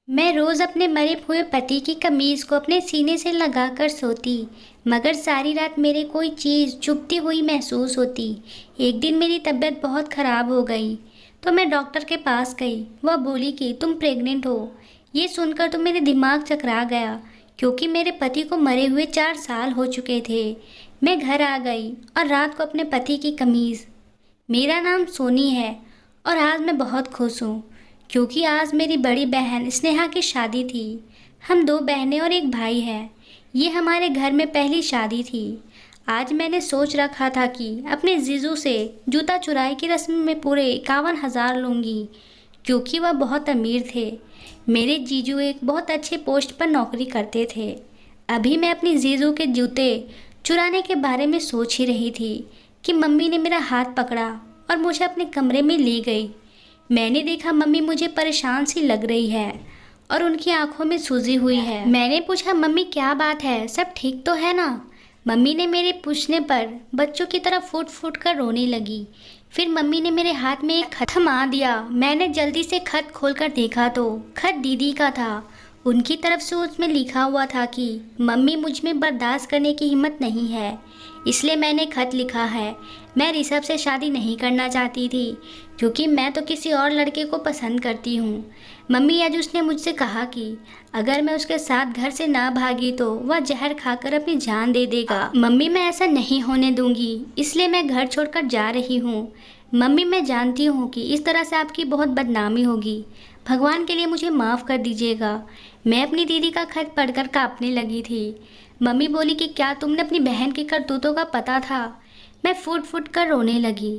मैं रोज़ अपने मरे हुए पति की कमीज़ को अपने सीने से लगाकर सोती, मगर सारी रात मेरे कोई चीज़ चुभती हुई महसूस होती। एक दिन मेरी तबीयत बहुत ख़राब हो गई, तो मैं डॉक्टर के पास गई। वह बोली कि तुम प्रेग्नेंट हो। ये सुनकर तो मेरे दिमाग चकरा गया, क्योंकि मेरे पति को मरे हुए 4 साल हो चुके थे। मैं घर आ गई और रात को अपने पति की कमीज़। मेरा नाम सोनी है और आज मैं बहुत खुश हूँ, क्योंकि आज मेरी बड़ी बहन स्नेहा की शादी थी। हम 2 बहनें और एक भाई है। ये हमारे घर में पहली शादी थी। आज मैंने सोच रखा था कि अपने जीजू से जूता चुराई की रस्म में पूरे 51,000 लूँगी, क्योंकि वह बहुत अमीर थे। मेरे जीजू एक बहुत अच्छे पोस्ट पर नौकरी करते थे। अभी मैं अपनी जीजू के जूते चुराने के बारे में सोच ही रही थी कि मम्मी ने मेरा हाथ पकड़ा और मुझे अपने कमरे में ले गई। मैंने देखा मम्मी मुझे परेशान सी लग रही है और उनकी आंखों में सूजी हुई है। मैंने पूछा, मम्मी क्या बात है, सब ठीक तो है ना? मम्मी ने मेरे पूछने पर बच्चों की तरह फूट फूट कर रोने लगी। फिर मम्मी ने मेरे हाथ में एक खत थमा दिया। मैंने जल्दी से खत खोलकर देखा तो खत दीदी का था। उनकी तरफ से उसमें लिखा हुआ था कि मम्मी मुझ में बर्दाश्त करने की हिम्मत नहीं है, इसलिए मैंने खत लिखा है। मैं ऋषभ से शादी नहीं करना चाहती थी, क्योंकि मैं तो किसी और लड़के को पसंद करती हूँ। मम्मी आज उसने मुझसे कहा कि अगर मैं उसके साथ घर से ना भागी तो वह जहर खाकर अपनी जान दे देगा। मम्मी मैं ऐसा नहीं होने दूंगी, इसलिए मैं घर छोड़कर जा रही हूँ। मम्मी मैं जानती हूँ कि इस तरह से आपकी बहुत बदनामी होगी। भगवान के लिए मुझे माफ़ कर दीजिएगा। मैं अपनी दीदी का खत पढ़कर कांपने लगी थी। मम्मी बोली कि क्या तुमने अपनी बहन की करतूतों का पता था? मैं फूट फूट कर रोने लगी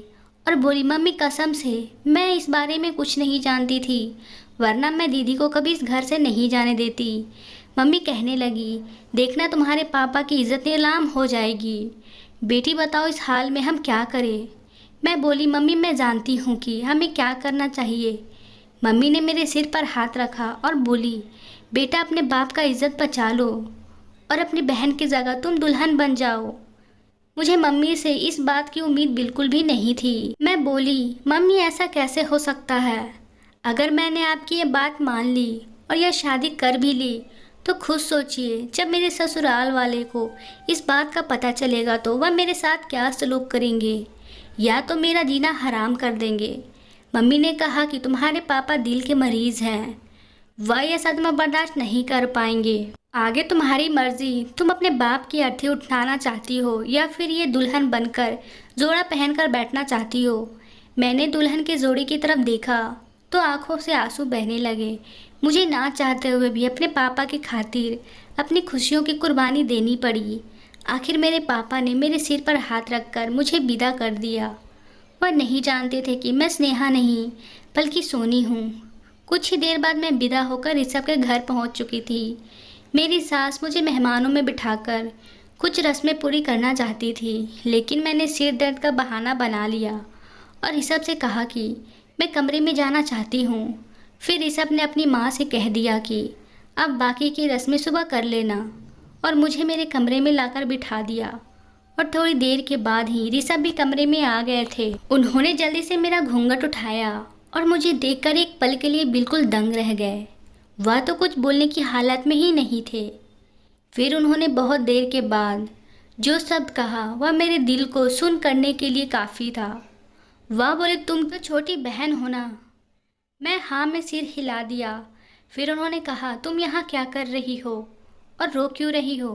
और बोली, मम्मी कसम से मैं इस बारे में कुछ नहीं जानती थी, वरना मैं दीदी को कभी इस घर से नहीं जाने देती। मम्मी कहने लगी, देखना तुम्हारे पापा की इज्जत नीलाम हो जाएगी। बेटी बताओ इस हाल में हम क्या करें? मैं बोली, मम्मी मैं जानती हूँ कि हमें क्या करना चाहिए। मम्मी ने मेरे सिर पर हाथ रखा और बोली, बेटा अपने बाप का इज्जत बचा लो और अपनी बहन की जगह तुम दुल्हन बन जाओ। मुझे मम्मी से इस बात की उम्मीद बिल्कुल भी नहीं थी। मैं बोली, मम्मी ऐसा कैसे हो सकता है? अगर मैंने आपकी ये बात मान ली और यह शादी कर भी ली तो खुद सोचिए, जब मेरे ससुराल वाले को इस बात का पता चलेगा तो वह मेरे साथ क्या सलूक करेंगे, या तो मेरा जीना हराम कर देंगे। मम्मी ने कहा कि तुम्हारे पापा दिल के मरीज़ हैं, वह यह सदमा बर्दाश्त नहीं कर पाएंगे। आगे तुम्हारी मर्जी, तुम अपने बाप की अर्थी उठाना चाहती हो या फिर ये दुल्हन बनकर जोड़ा पहनकर बैठना चाहती हो। मैंने दुल्हन के जोड़ी की तरफ देखा तो आंखों से आंसू बहने लगे। मुझे ना चाहते हुए भी अपने पापा की खातिर अपनी खुशियों की कुर्बानी देनी पड़ी। आखिर मेरे पापा ने मेरे सिर पर हाथ रखकर मुझे विदा कर दिया। वह नहीं जानते थे कि मैं स्नेहा नहीं बल्कि सोनी हूँ। कुछ ही देर बाद मैं विदा होकर ऋषभ के घर पहुँच चुकी थी। मेरी सास मुझे मेहमानों में बिठाकर कुछ रस्में पूरी करना चाहती थी, लेकिन मैंने सिर दर्द का बहाना बना लिया और ऋषभ से कहा कि मैं कमरे में जाना चाहती हूँ। फिर ऋषभ ने अपनी माँ से कह दिया कि अब बाकी की रस्में सुबह कर लेना, और मुझे मेरे कमरे में लाकर बिठा दिया। और थोड़ी देर के बाद ही ऋषभ भी कमरे में आ गए थे। उन्होंने जल्दी से मेरा घूंघट उठाया और मुझे देखकर एक पल के लिए बिल्कुल दंग रह गए। वह तो कुछ बोलने की हालत में ही नहीं थे। फिर उन्होंने बहुत देर के बाद जो शब्द कहा वह मेरे दिल को सुन करने के लिए काफ़ी था। वह बोले, तुम तो छोटी बहन हो ना? मैं हाँ में सिर हिला दिया। फिर उन्होंने कहा, तुम यहाँ क्या कर रही हो और रो क्यों रही हो?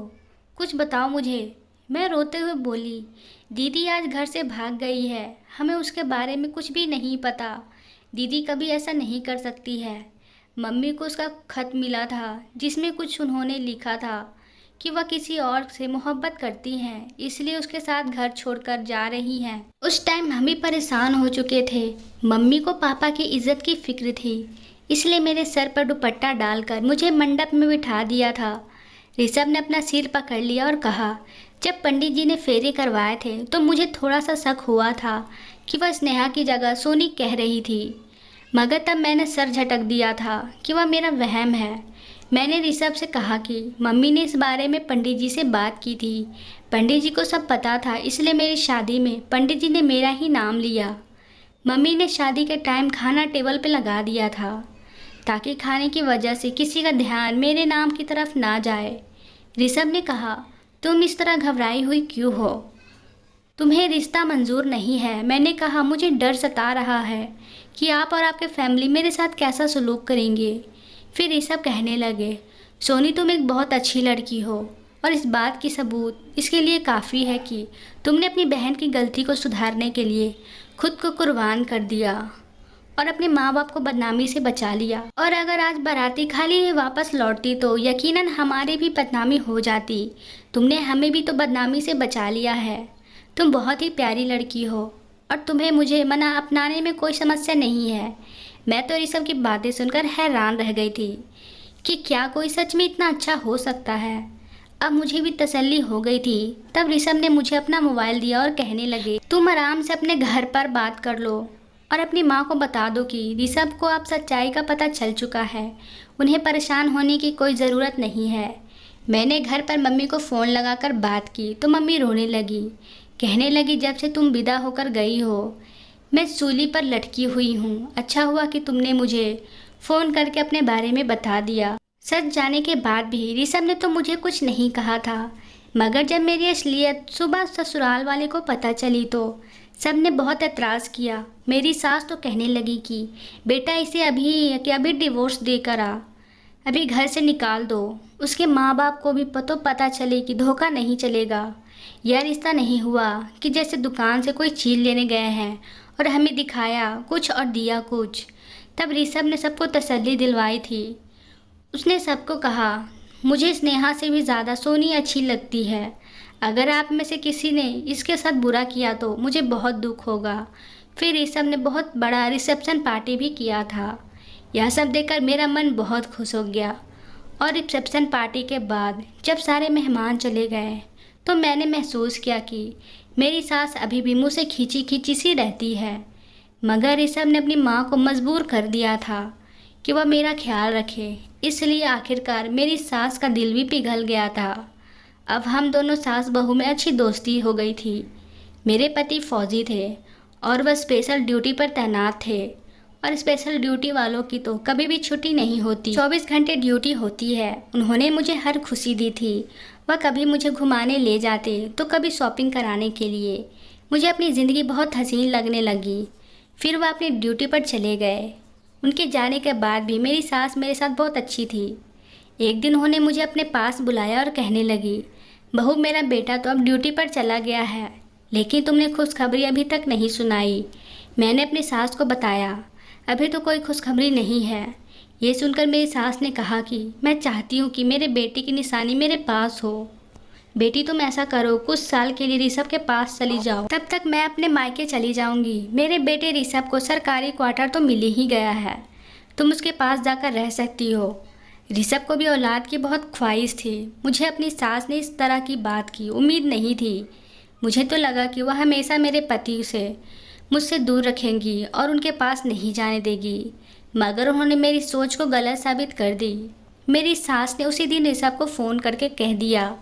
कुछ बताओ मुझे। मैं रोते हुए बोली, दीदी आज घर से भाग गई है, हमें उसके बारे में कुछ भी नहीं पता। दीदी कभी ऐसा नहीं कर सकती है। मम्मी को उसका खत मिला था जिसमें कुछ उन्होंने लिखा था कि वह किसी और से मोहब्बत करती हैं, इसलिए उसके साथ घर छोड़कर जा रही हैं। उस टाइम हम भी परेशान हो चुके थे। मम्मी को पापा की इज्जत की फिक्र थी, इसलिए मेरे सर पर दुपट्टा डालकर मुझे मंडप में बिठा दिया था। ऋषभ ने अपना सिर पकड़ लिया और कहा, जब पंडित जी ने फेरे करवाए थे तो मुझे थोड़ा सा शक हुआ था कि वह स्नेहा की जगह सोनी कह रही थी, मगर तब मैंने सर झटक दिया था कि वह मेरा वहम है। मैंने ऋषभ से कहा कि मम्मी ने इस बारे में पंडित जी से बात की थी। पंडित जी को सब पता था, इसलिए मेरी शादी में पंडित जी ने मेरा ही नाम लिया। मम्मी ने शादी के टाइम खाना टेबल पे लगा दिया था। ताकि खाने की वजह से किसी का ध्यान मेरे नाम की तरफ ना जाए। ऋषभ ने कहा, तुम इस तरह घबराई हुई क्यों हो? तुम्हें रिश्ता मंजूर नहीं है। मैंने कहा, मुझे डर सता रहा है कि आप और आपके फैमिली मेरे साथ कैसा सलूक करेंगे। फिर ऋषभ कहने लगे, सोनी तुम एक बहुत अच्छी लड़की हो और इस बात की सबूत इसके लिए काफ़ी है कि तुमने अपनी बहन की गलती को सुधारने के लिए खुद को कुर्बान कर दिया और अपने माँ बाप को बदनामी से बचा लिया। और अगर आज बाराती खाली हुई वापस लौटती तो यकीनन हमारी भी बदनामी हो जाती। तुमने हमें भी तो बदनामी से बचा लिया है। तुम बहुत ही प्यारी लड़की हो और तुम्हें मुझे मना अपनाने में कोई समस्या नहीं है। मैं तो ऋषभ की बातें सुनकर हैरान रह गई थी कि क्या कोई सच में इतना अच्छा हो सकता है। अब मुझे भी तसल्ली हो गई थी। तब ऋषभ ने मुझे अपना मोबाइल दिया और कहने लगे, तुम आराम से अपने घर पर बात कर लो और अपनी माँ को बता दो कि ऋषभ को अब सच्चाई का पता चल चुका है। उन्हें परेशान होने की कोई ज़रूरत नहीं है। मैंने घर पर मम्मी को फ़ोन लगाकर बात की तो मम्मी रोने लगी। कहने लगी, जब से तुम विदा होकर गई हो मैं सूली पर लटकी हुई हूँ। अच्छा हुआ कि तुमने मुझे फ़ोन करके अपने बारे में बता दिया। सच जाने के बाद भी ऋषभ ने तो मुझे कुछ नहीं कहा था, मगर जब मेरी असलियत सुबह ससुराल वाले को पता चली तो सब ने बहुत ऐतराज़ किया। मेरी सास तो कहने लगी कि बेटा इसे अभी डिवोर्स देकर आ, अभी घर से निकाल दो। उसके माँ बाप को भी पता चले कि धोखा नहीं चलेगा। यह रिश्ता नहीं हुआ कि जैसे दुकान से कोई चीज़ लेने गए हैं और हमें दिखाया कुछ और दिया कुछ। तब ऋषभ ने सबको तसल्ली दिलवाई थी। उसने सबको कहा, मुझे स्नेहा से भी ज़्यादा सोनी अच्छी लगती है। अगर आप में से किसी ने इसके साथ बुरा किया तो मुझे बहुत दुख होगा। फिर ऋषभ ने बहुत बड़ा रिसेप्शन पार्टी भी किया था। यह सब देखकर मेरा मन बहुत खुश हो गया। और रिसेप्शन पार्टी के बाद जब सारे मेहमान चले गए तो मैंने महसूस किया कि मेरी सास अभी भी मुझ से खींची खींची सी रहती है। मगर ऋषभ ने अपनी माँ को मजबूर कर दिया था कि वह मेरा ख्याल रखे, इसलिए आखिरकार मेरी सास का दिल भी पिघल गया था। अब हम दोनों सास बहू में अच्छी दोस्ती हो गई थी। मेरे पति फौजी थे और वह स्पेशल ड्यूटी पर तैनात थे और स्पेशल ड्यूटी वालों की तो कभी भी छुट्टी नहीं होती, 24 घंटे ड्यूटी होती है। उन्होंने मुझे हर खुशी दी थी। वह कभी मुझे घुमाने ले जाते तो कभी शॉपिंग कराने के लिए। मुझे अपनी ज़िंदगी बहुत हसीन लगने लगी। फिर वह अपनी ड्यूटी पर चले गए। उनके जाने के बाद भी मेरी सास मेरे साथ बहुत अच्छी थी। एक दिन उन्होंने मुझे अपने पास बुलाया और कहने लगी, बहू मेरा बेटा तो अब ड्यूटी पर चला गया है, लेकिन तुमने खुशखबरी अभी तक नहीं सुनाई। मैंने अपनी सास को बताया, अभी तो कोई खुशखबरी नहीं है। ये सुनकर मेरी सास ने कहा कि मैं चाहती हूँ कि मेरे बेटे की निशानी मेरे पास हो। बेटी तुम ऐसा करो, कुछ साल के लिए ऋषभ के पास चली जाओ, तब तक मैं अपने मायके चली जाऊंगी। मेरे बेटे ऋषभ को सरकारी क्वार्टर तो मिल ही गया है, तुम उसके पास जाकर रह सकती हो। ऋषभ को भी औलाद की बहुत ख्वाहिश थी। मुझे अपनी सास ने इस तरह की बात की उम्मीद नहीं थी। मुझे तो लगा कि वह हमेशा मेरे पति से मुझसे दूर रखेंगी और उनके पास नहीं जाने देगी, मगर उन्होंने मेरी सोच को गलत साबित कर दी। मेरी सास ने उसी दिन ऋषभ को फ़ोन करके कह दिया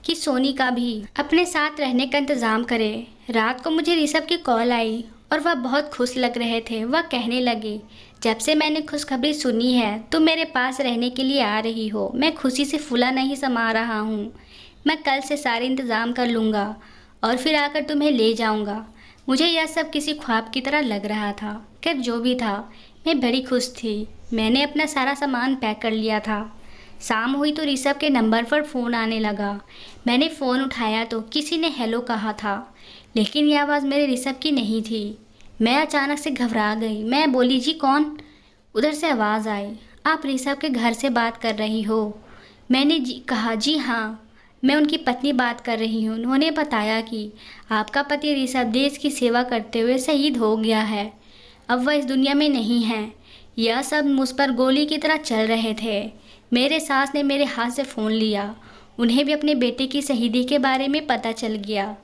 कि सोनी का भी अपने साथ रहने का इंतज़ाम करे। रात को मुझे ऋषभ की कॉल आई और वह बहुत खुश लग रहे थे। वह कहने लगे, जब से मैंने खुशखबरी सुनी है तुम मेरे पास रहने के लिए आ रही हो, मैं खुशी से फूला नहीं समा रहा हूँ। मैं कल से सारे इंतज़ाम कर लूँगा और फिर आकर तुम्हें ले जाऊँगा। मुझे यह सब किसी ख्वाब की तरह लग रहा था। खैर जो भी था, मैं बड़ी खुश थी। मैंने अपना सारा सामान पैक कर लिया था। शाम हुई तो ऋषभ के नंबर पर फ़ोन आने लगा। मैंने फ़ोन उठाया तो किसी ने हेलो कहा था, लेकिन यह आवाज़ मेरे ऋषभ की नहीं थी। मैं अचानक से घबरा गई। मैं बोली, जी कौन? उधर से आवाज़ आई, आप ऋषभ के घर से बात कर रही हो? मैंने कहा, जी हाँ, मैं उनकी पत्नी बात कर रही हूँ। उन्होंने बताया कि आपका पति ऋषभ देश की सेवा करते हुए शहीद हो गया है, अब वह इस दुनिया में नहीं है। यह सब मुझ पर गोली की तरह चल रहे थे। मेरे सास ने मेरे हाथ से फ़ोन लिया। उन्हें भी अपने बेटे की शहीदी के बारे में पता चल गया।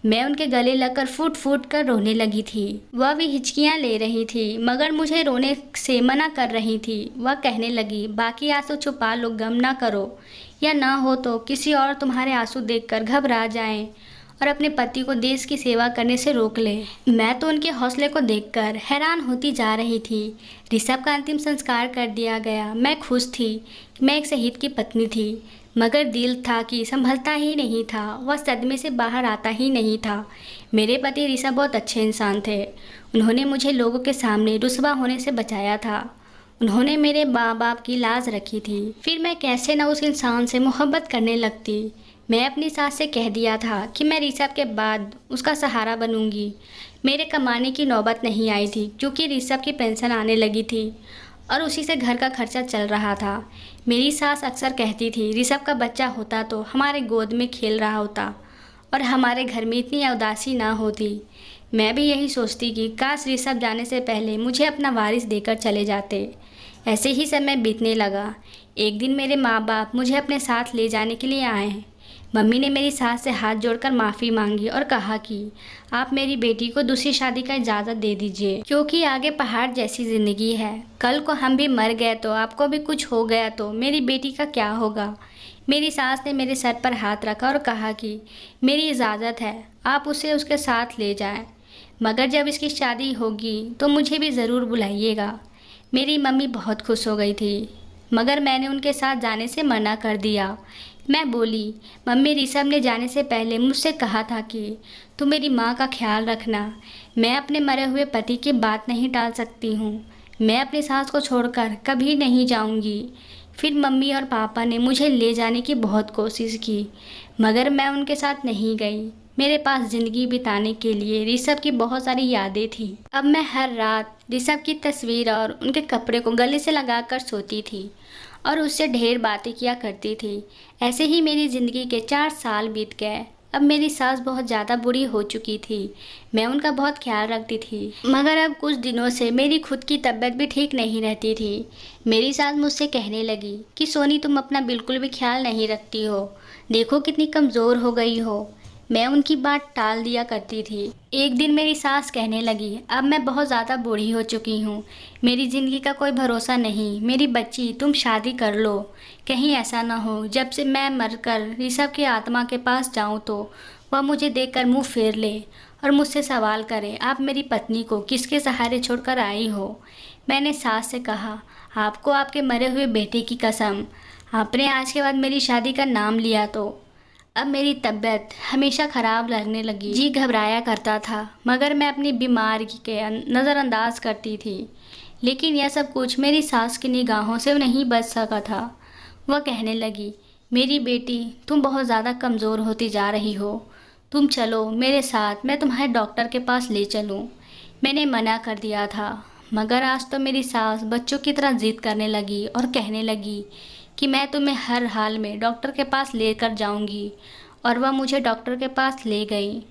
मैं उनके गले लगकर फूट फूट कर रोने लगी थी। वह भी हिचकियाँ ले रही थी, मगर मुझे रोने से मना कर रही थी। वह कहने लगी, बाकी आंसू छुपा लो, गम ना करो, या ना हो तो किसी और तुम्हारे आंसू देखकर घबरा जाएं और अपने पति को देश की सेवा करने से रोक ले। मैं तो उनके हौसले को देखकर हैरान होती जा रही थी। ऋषभ का अंतिम संस्कार कर दिया गया। मैं खुश थी कि मैं एक शहीद की पत्नी थी, मगर दिल था कि संभलता ही नहीं था। वह सदमे से बाहर आता ही नहीं था। मेरे पति ऋषभ बहुत अच्छे इंसान थे। उन्होंने मुझे लोगों के सामने रुस्वा होने से बचाया था। उन्होंने मेरे माँ बाप की लाज रखी थी। फिर मैं कैसे न उस इंसान से मोहब्बत करने लगती। मैं अपनी सास से कह दिया था कि मैं ऋषभ के बाद उसका सहारा बनूंगी। मेरे कमाने की नौबत नहीं आई थी, क्योंकि ऋषभ की पेंशन आने लगी थी और उसी से घर का खर्चा चल रहा था। मेरी सास अक्सर कहती थी, ऋषभ का बच्चा होता तो हमारे गोद में खेल रहा होता और हमारे घर में इतनी उदासी ना होती। मैं भी यही सोचती कि काश ऋषभ जाने से पहले मुझे अपना वारिस देकर चले जाते। ऐसे ही समय बीतने लगा। एक दिन मेरे माँ बाप मुझे अपने साथ ले जाने के लिए आए। मम्मी ने मेरी सास से हाथ जोड़कर माफ़ी मांगी और कहा कि आप मेरी बेटी को दूसरी शादी का इजाज़त दे दीजिए, क्योंकि आगे पहाड़ जैसी ज़िंदगी है। कल को हम भी मर गए तो, आपको भी कुछ हो गया तो मेरी बेटी का क्या होगा। मेरी सास ने मेरे सर पर हाथ रखा और कहा कि मेरी इजाज़त है, आप उसे उसके साथ ले जाएं, मगर जब इसकी शादी होगी तो मुझे भी ज़रूर बुलाइएगा। मेरी मम्मी बहुत खुश हो गई थी, मगर मैंने उनके साथ जाने से मना कर दिया। मैं बोली, मम्मी ऋषभ ने जाने से पहले मुझसे कहा था कि तू मेरी माँ का ख्याल रखना। मैं अपने मरे हुए पति की बात नहीं टाल सकती हूँ। मैं अपनी सास को छोड़कर कभी नहीं जाऊँगी। फिर मम्मी और पापा ने मुझे ले जाने की बहुत कोशिश की, मगर मैं उनके साथ नहीं गई। मेरे पास ज़िंदगी बिताने के लिए ऋषभ की बहुत सारी यादें थी। अब मैं हर रात ऋषभ की तस्वीर और उनके कपड़े को गले से लगाकर सोती थी और उससे ढेर बातें किया करती थी। ऐसे ही मेरी ज़िंदगी के 4 साल बीत गए। अब मेरी सास बहुत ज़्यादा बुरी हो चुकी थी। मैं उनका बहुत ख्याल रखती थी, मगर अब कुछ दिनों से मेरी खुद की तबीयत भी ठीक नहीं रहती थी। मेरी सास मुझसे कहने लगी कि सोनी, तुम अपना बिल्कुल भी ख्याल नहीं रखती हो, देखो कितनी कमज़ोर हो गई हो। मैं उनकी बात टाल दिया करती थी। एक दिन मेरी सास कहने लगी, अब मैं बहुत ज़्यादा बूढ़ी हो चुकी हूँ, मेरी ज़िंदगी का कोई भरोसा नहीं। मेरी बच्ची, तुम शादी कर लो। कहीं ऐसा ना हो जब से मैं मरकर ऋषभ की आत्मा के पास जाऊँ तो वह मुझे देखकर मुंह फेर ले और मुझसे सवाल करे, आप मेरी पत्नी को किसके सहारे छोड़कर आई हो। मैंने सास से कहा, आपको आपके मरे हुए बेटे की कसम, आपने आज के बाद मेरी शादी का नाम लिया तो। अब मेरी तबीयत हमेशा ख़राब लगने लगी। जी घबराया करता था, मगर मैं अपनी बीमारी के नज़रअंदाज करती थी। लेकिन यह सब कुछ मेरी सास की निगाहों से नहीं बच सका था। वह कहने लगी, मेरी बेटी, तुम बहुत ज़्यादा कमज़ोर होती जा रही हो, तुम चलो मेरे साथ, मैं तुम्हारे डॉक्टर के पास ले चलूँ। मैंने मना कर दिया था, मगर आज तो मेरी सास बच्चों की तरह ज़िद करने लगी और कहने लगी कि मैं तुम्हें हर हाल में डॉक्टर के पास लेकर जाऊंगी। और वह मुझे डॉक्टर के पास ले गई।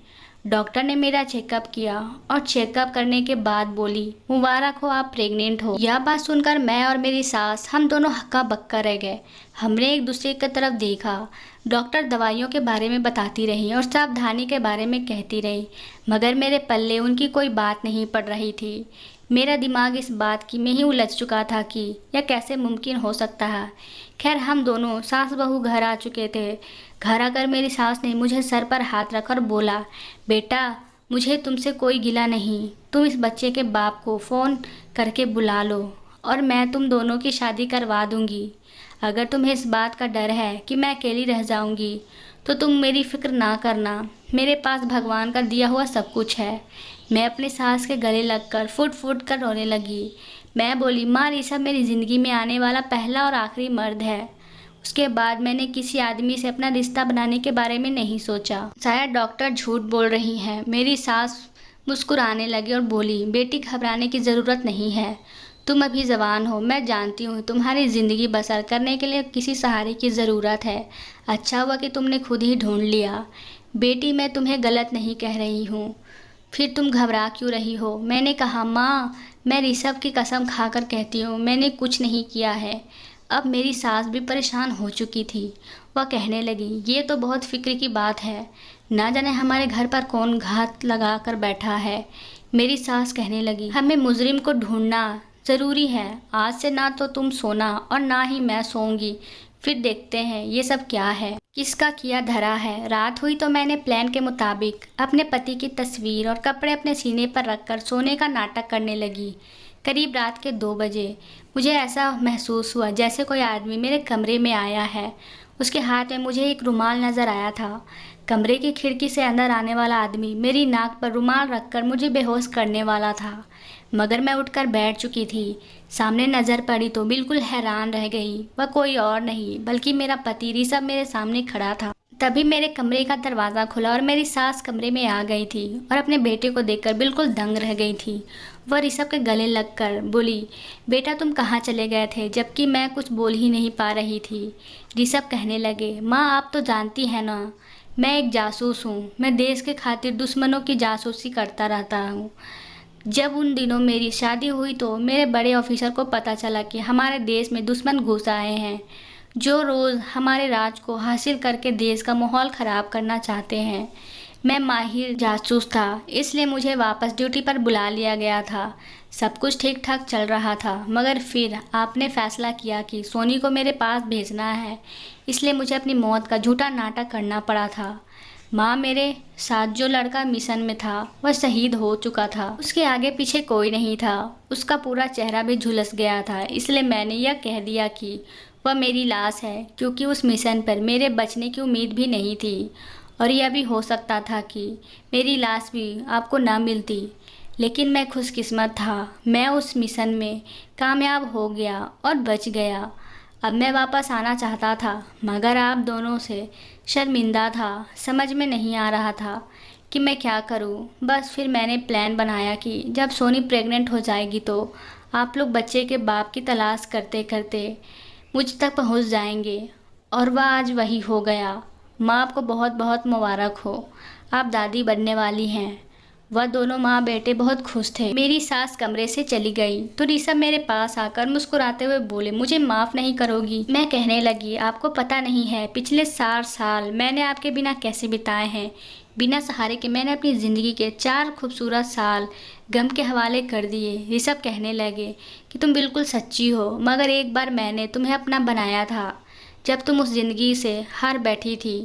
डॉक्टर ने मेरा चेकअप किया और चेकअप करने के बाद बोली, मुबारक हो, आप प्रेग्नेंट हो। यह बात सुनकर मैं और मेरी सास, हम दोनों हक्का बक्का रह गए। हमने एक दूसरे की तरफ देखा। डॉक्टर दवाइयों के बारे में बताती रही और सावधानी के बारे में कहती रही, मगर मेरे पल्ले उनकी कोई बात नहीं पड़ रही थी। मेरा दिमाग इस बात की में ही उलझ चुका था कि यह कैसे मुमकिन हो सकता है। खैर, हम दोनों सास बहू घर आ चुके थे। घर आकर मेरी सास ने मुझे सर पर हाथ रखकर बोला, बेटा, मुझे तुमसे कोई गिला नहीं, तुम इस बच्चे के बाप को फ़ोन करके बुला लो और मैं तुम दोनों की शादी करवा दूंगी। अगर तुम्हें इस बात का डर है कि मैं अकेली रह जाऊंगी तो तुम मेरी फ़िक्र ना करना, मेरे पास भगवान का दिया हुआ सब कुछ है। मैं अपनी सास के गले लगकर फुट फुट कर रोने लगी। मैं बोली, माँ, ऋषभ मेरी ज़िंदगी में आने वाला पहला और आखिरी मर्द है। उसके बाद मैंने किसी आदमी से अपना रिश्ता बनाने के बारे में नहीं सोचा। शायद डॉक्टर झूठ बोल रही हैं। मेरी सास मुस्कुराने लगी और बोली, बेटी, घबराने की ज़रूरत नहीं है, तुम अभी जवान हो। मैं जानती हूँ तुम्हारी ज़िंदगी बसर करने के लिए किसी सहारे की ज़रूरत है। अच्छा हुआ कि तुमने खुद ही ढूंढ लिया। बेटी, मैं तुम्हें गलत नहीं कह रही हूँ, फिर तुम घबरा क्यों रही हो। मैंने कहा, माँ, मैं ऋषभ की कसम खाकर कहती हूँ, मैंने कुछ नहीं किया है। अब मेरी सास भी परेशान हो चुकी थी। वह कहने लगी, ये तो बहुत फिक्र की बात है, ना जाने हमारे घर पर कौन घात लगा कर बैठा है। मेरी सास कहने लगी, हमें मुजरिम को ढूंढना ज़रूरी है। आज से ना तो तुम सोना और ना ही मैं सोऊंगी। फिर देखते हैं ये सब क्या है, किसका किया धरा है। रात हुई तो मैंने प्लान के मुताबिक अपने पति की तस्वीर और कपड़े अपने सीने पर रखकर सोने का नाटक करने लगी। करीब रात के 2 बजे मुझे ऐसा महसूस हुआ जैसे कोई आदमी मेरे कमरे में आया है। उसके हाथ में मुझे एक रुमाल नज़र आया था। कमरे की खिड़की से अंदर आने वाला आदमी मेरी नाक पर रुमाल रखकर मुझे बेहोश करने वाला था, मगर मैं उठकर बैठ चुकी थी। सामने नज़र पड़ी तो बिल्कुल हैरान रह गई। वह कोई और नहीं बल्कि मेरा पति ऋषभ मेरे सामने खड़ा था। तभी मेरे कमरे का दरवाज़ा खुला और मेरी सास कमरे में आ गई थी और अपने बेटे को देखकर बिल्कुल दंग रह गई थी। वह ऋषभ के गले लगकर बोली, बेटा तुम कहाँ चले गए थे, जबकि मैं कुछ बोल ही नहीं पा रही थी। ऋषभ कहने लगे, माँ आप तो जानती हैं ना, मैं एक जासूस हूँ। मैं देश के खातिर दुश्मनों की जासूसी करता रहता हूँ। जब उन दिनों मेरी शादी हुई तो मेरे बड़े ऑफिसर को पता चला कि हमारे देश में दुश्मन घुस आए हैं, जो रोज़ हमारे राज को हासिल करके देश का माहौल ख़राब करना चाहते हैं। मैं माहिर जासूस था, इसलिए मुझे वापस ड्यूटी पर बुला लिया गया था। सब कुछ ठीक ठाक चल रहा था, मगर फिर आपने फैसला किया कि सोनी को मेरे पास भेजना है, इसलिए मुझे अपनी मौत का झूठा नाटक करना पड़ा था। माँ, मेरे साथ जो लड़का मिशन में था वह शहीद हो चुका था। उसके आगे पीछे कोई नहीं था। उसका पूरा चेहरा भी झुलस गया था, इसलिए मैंने यह कह दिया कि वह मेरी लाश है, क्योंकि उस मिशन पर मेरे बचने की उम्मीद भी नहीं थी और यह भी हो सकता था कि मेरी लाश भी आपको ना मिलती। लेकिन मैं खुशकिस्मत था, मैं उस मिशन में कामयाब हो गया और बच गया। अब मैं वापस आना चाहता था, मगर आप दोनों से शर्मिंदा था। समझ में नहीं आ रहा था कि मैं क्या करूं। बस फिर मैंने प्लान बनाया कि जब सोनी प्रेग्नेंट हो जाएगी तो आप लोग बच्चे के बाप की तलाश करते करते मुझ तक पहुंच जाएंगे, और वह आज वही हो गया। माँ, आपको बहुत बहुत मुबारक हो, आप दादी बनने वाली हैं। वह दोनों माँ बेटे बहुत खुश थे। मेरी सास कमरे से चली गई तो ऋषभ मेरे पास आकर मुस्कुराते हुए बोले, मुझे माफ़ नहीं करोगी? मैं कहने लगी, आपको पता नहीं है पिछले 4 साल मैंने आपके बिना कैसे बिताए हैं। बिना सहारे के मैंने अपनी ज़िंदगी के 4 खूबसूरत साल गम के हवाले कर दिए। ऋषभ कहने लगे कि तुम बिल्कुल सच्ची हो, मगर एक बार मैंने तुम्हें अपना बनाया था जब तुम उस ज़िंदगी से हार बैठी थी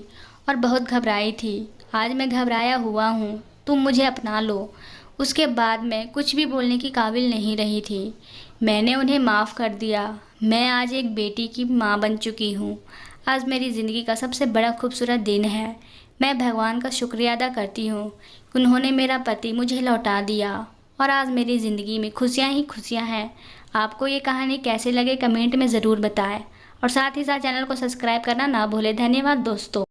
और बहुत घबराई थी। आज मैं घबराया हुआ हूँ, तुम मुझे अपना लो। उसके बाद मैं कुछ भी बोलने की काबिल नहीं रही थी। मैंने उन्हें माफ़ कर दिया। मैं आज एक बेटी की माँ बन चुकी हूँ। आज मेरी ज़िंदगी का सबसे बड़ा खूबसूरत दिन है। मैं भगवान का शुक्रिया अदा करती हूँ कि उन्होंने मेरा पति मुझे लौटा दिया और आज मेरी ज़िंदगी में खुशियाँ ही खुशियाँ हैं। आपको ये कहानी कैसे लगे कमेंट में ज़रूर बताएं और साथ ही साथ चैनल को सब्सक्राइब करना ना भूलें। धन्यवाद दोस्तों।